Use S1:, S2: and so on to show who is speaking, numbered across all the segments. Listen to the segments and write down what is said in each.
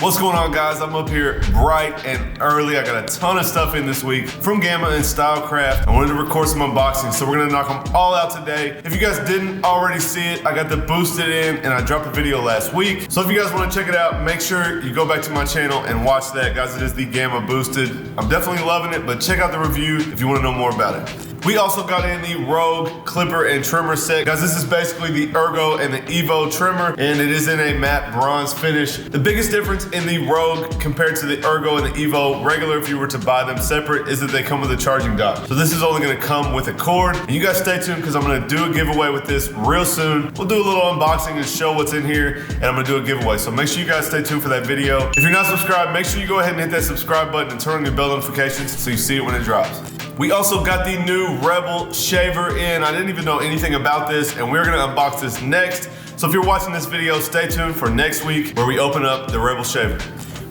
S1: What's going on, guys? I'm up here bright and early. I got a ton of stuff in this week from Gamma and Stylecraft. I wanted to record some unboxings, so we're gonna knock them all out today. If you guys didn't already see it, I got the boosted in and I dropped a video last week. So if you guys wanna check it out, make sure you go back to my channel and watch that. Guys, it is the Gamma boosted. I'm definitely loving it, but check out the review if you wanna know more about it. We also got in the Rogue Clipper and Trimmer set. Guys, this is basically the Ergo and the Evo trimmer, and it is in a matte bronze finish. The biggest difference in the Rogue compared to the Ergo and the Evo regular, if you were to buy them separate, is that they come with a charging dock. So this is only gonna come with a cord. And you guys stay tuned because I'm gonna do a giveaway with this real soon. We'll do a little unboxing and show what's in here, and I'm gonna do a giveaway. So make sure you guys stay tuned for that video. If you're not subscribed, make sure you go ahead and hit that subscribe button and turn on your bell notifications so you see it when it drops. We also got the new Rebel shaver in. I didn't even know anything about this, and we're gonna unbox this next. So if you're watching this video, stay tuned for next week where we open up the Rebel shaver.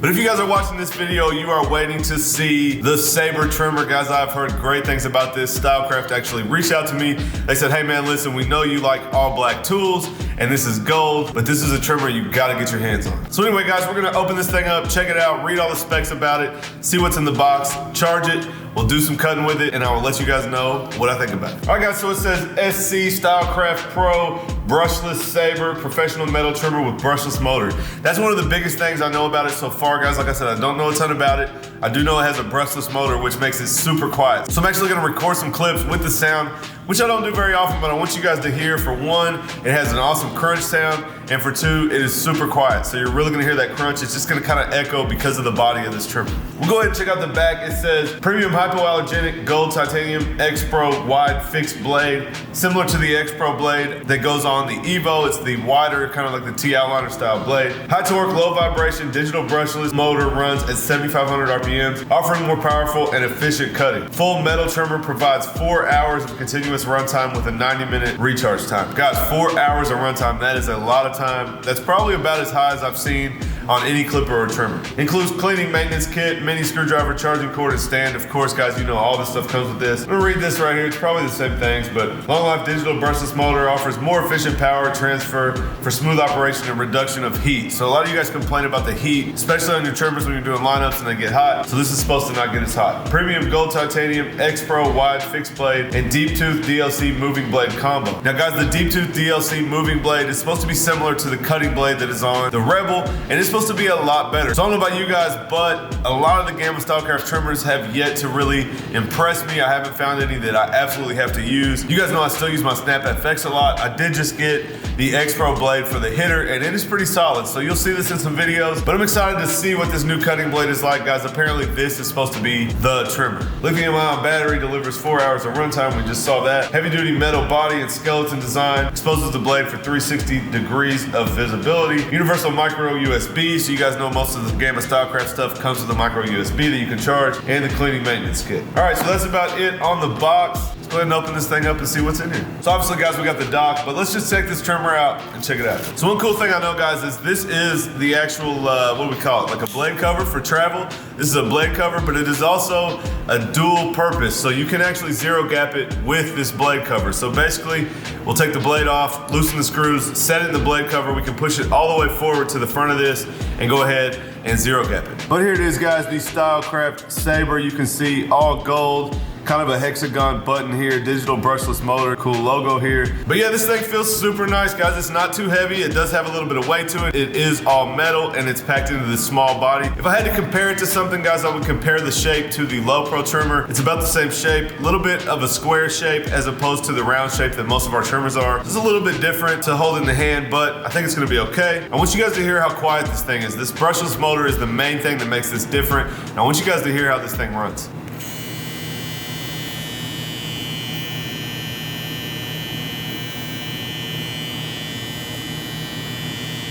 S1: But if you guys are watching this video, you are waiting to see the Saber Trimmer. Guys, I've heard great things about this. Stylecraft actually reached out to me. They said, hey man, listen, we know you like all black tools, and this is gold, but this is a trimmer you gotta get your hands on. So anyway, guys, we're gonna open this thing up, check it out, read all the specs about it, see what's in the box, charge it, we'll do some cutting with it, and I will let you guys know what I think about it. All right, guys, so it says SC Stylecraft Pro brushless Saber professional metal trimmer with brushless motor. That's one of the biggest things I know about it so far, guys. Like I said, I don't know a ton about it. I do know it has a brushless motor, which makes it super quiet. So I'm actually gonna record some clips with the sound, which I don't do very often, but I want you guys to hear. For one, it has an awesome crunch sound, and for two, it is super quiet. So you're really gonna hear that crunch. It's just gonna kind of echo because of the body of this trimmer. We'll go ahead and check out the back. It says premium hypoallergenic gold titanium X Pro wide fixed blade, similar to the X Pro blade that goes on the Evo. It's the wider, kind of like the T outliner style blade. High torque, low vibration, digital brushless motor runs at 7,500 RPMs, offering more powerful and efficient cutting. Full metal trimmer provides 4 hours of continuous runtime with a 90-minute recharge time. Guys, 4 hours of runtime, that is a lot of time. That's probably about as high as I've seen on any clipper or trimmer. Includes cleaning maintenance kit, mini screwdriver, charging cord, and stand. Of course, guys, you know all this stuff comes with this. I'm gonna read this right here. It's probably the same things, but long life digital brushless motor offers more efficient power transfer for smooth operation and reduction of heat. So a lot of you guys complain about the heat, especially on your trimmers when you're doing lineups and they get hot. So this is supposed to not get as hot. Premium gold titanium X Pro wide fixed blade and deep tooth DLC moving blade combo. Now guys, the deep tooth DLC moving blade is supposed to be similar to the cutting blade that is on the Rebel, and it's supposed to be a lot better. So I don't know about you guys, but a lot of the Gamma Stylecraft trimmers have yet to really impress me. I haven't found any that I absolutely have to use. You guys know I still use my Snap FX a lot. I did just get the X Pro blade for the hitter, and it is pretty solid. So you'll see this in some videos, but I'm excited to see what this new cutting blade is like, guys. Apparently this is supposed to be the trimmer. Lithium-ion battery delivers 4 hours of runtime. We just saw that. Heavy-duty metal body and skeleton design exposes the blade for 360 degrees of visibility. Universal micro USB, so you guys know most of the Gamma Stylecraft stuff comes with a micro USB that you can charge, and the cleaning maintenance kit. All right, so that's about it on the box. Let's go ahead and open this thing up and see what's in here. So obviously, guys, we got the dock, but let's just take this trimmer out and check it out. So one cool thing I know, guys, is this is the actual, what do we call it? Like a blade cover for travel. This is a blade cover, but it is also a dual purpose. So you can actually zero gap it with this blade cover. So basically, we'll take the blade off, loosen the screws, set it in the blade cover. We can push it all the way forward to the front of this and go ahead and zero gap it. But here it is, guys, the Stylecraft Saber. You can see all gold, kind of a hexagon button here, digital brushless motor, cool logo here. But yeah, this thing feels super nice, guys. It's not too heavy. It does have a little bit of weight to it. It is all metal and it's packed into this small body. If I had to compare it to something, guys, I would compare the shape to the Low Pro trimmer. It's about the same shape, a little bit of a square shape as opposed to the round shape that most of our trimmers are. It's a little bit different to hold in the hand, but I think it's gonna be okay. I want you guys to hear how quiet this thing is. This brushless motor is the main thing that makes this different. And I want you guys to hear how this thing runs.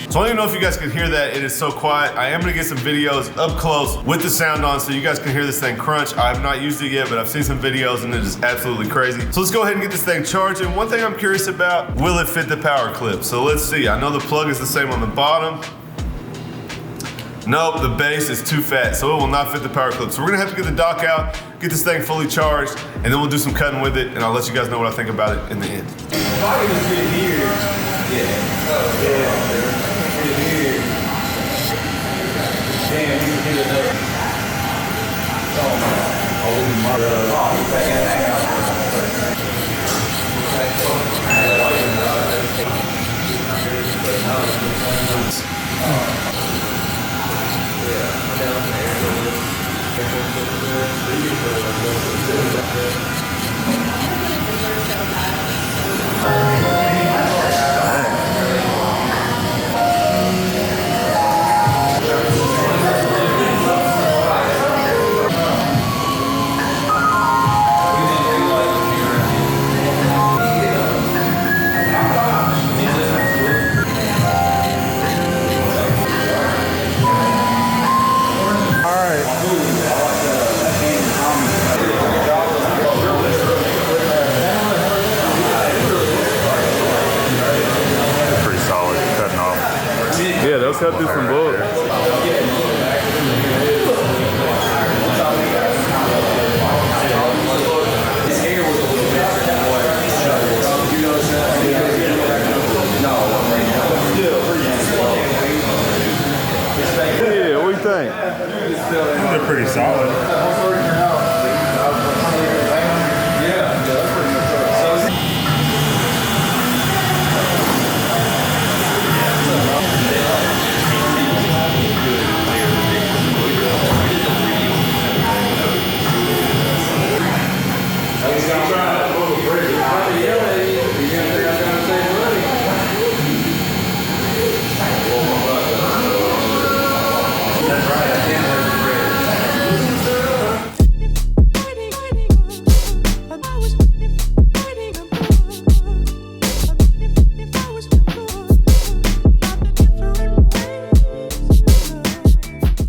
S1: So I don't even know if you guys can hear that. It is so quiet. I am gonna get some videos up close with the sound on so you guys can hear this thing crunch. I have not used it yet, but I've seen some videos and it is absolutely crazy. So let's go ahead and get this thing charging. One thing I'm curious about, will it fit the power clip? So let's see. I know the plug is the same on the bottom. Nope, the base is too fat, so it will not fit the power clip. So we're gonna have to get the dock out, get this thing fully charged, and then we'll do some cutting with it, and I'll let you guys know what I think about it in the end.
S2: If I can fit here, yeah. Oh, yeah. Fit here.
S1: Cut through some book. Yeah, what do you think?
S2: They're pretty solid.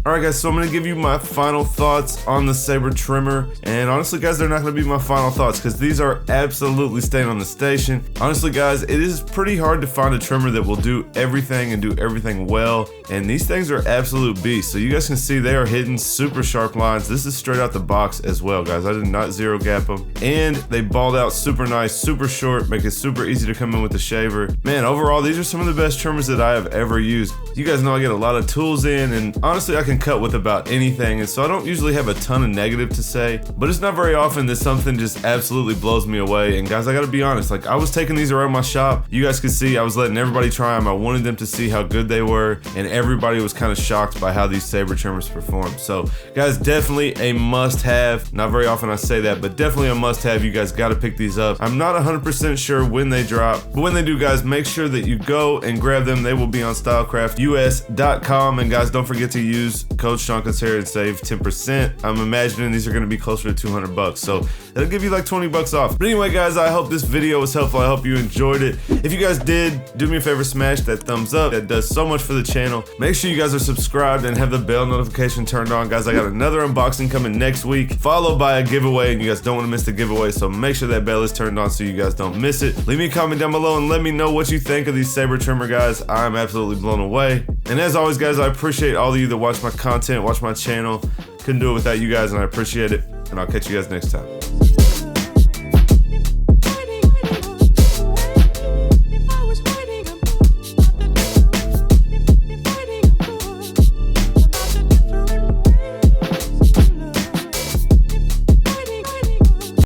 S1: Alright guys, so I'm going to give you my final thoughts on the Saber Trimmer, and honestly guys, they're not going to be my final thoughts because these are absolutely staying on the station. Honestly guys, it is pretty hard to find a trimmer that will do everything and do everything well, and these things are absolute beasts. So you guys can see they are hitting super sharp lines. This is straight out the box as well guys. I did not zero gap them, and they balled out super nice, super short, make it super easy to come in with the shaver. Man, overall these are some of the best trimmers that I have ever used. You guys know I get a lot of tools in, and honestly I can cut with about anything, and so I don't usually have a ton of negative to say, but it's not very often that something just absolutely blows me away. And guys, I gotta be honest, like I was taking these around my shop, you guys could see I was letting everybody try them. I wanted them to see how good they were, and everybody was kind of shocked by how these Saber trimmers perform. So guys, definitely a must have. Not very often I say that, but definitely a must have. You guys gotta pick these up. I'm not 100% sure when they drop, but when they do guys, make sure that you go and grab them. They will be on stylecraftus.com, and guys, don't forget to use code Seancutshair and save 10%. I'm imagining these are going to be closer to $200, so that'll give you like 20 bucks off. But anyway guys, I hope this video was helpful. I hope you enjoyed it. If you guys did, do me a favor, smash that thumbs up. That does so much for the channel. Make sure you guys are subscribed and have the bell notification turned on. Guys, I got another unboxing coming next week, followed by a giveaway, and you guys don't want to miss the giveaway, so make sure that bell is turned on so you guys don't miss it. Leave me a comment down below and let me know what you think of these Saber Trimmer guys. I'm absolutely blown away. And as always guys, I appreciate all of you that watch my content, watch my channel. Couldn't do it without you guys, and I appreciate it. And I'll catch you guys next time.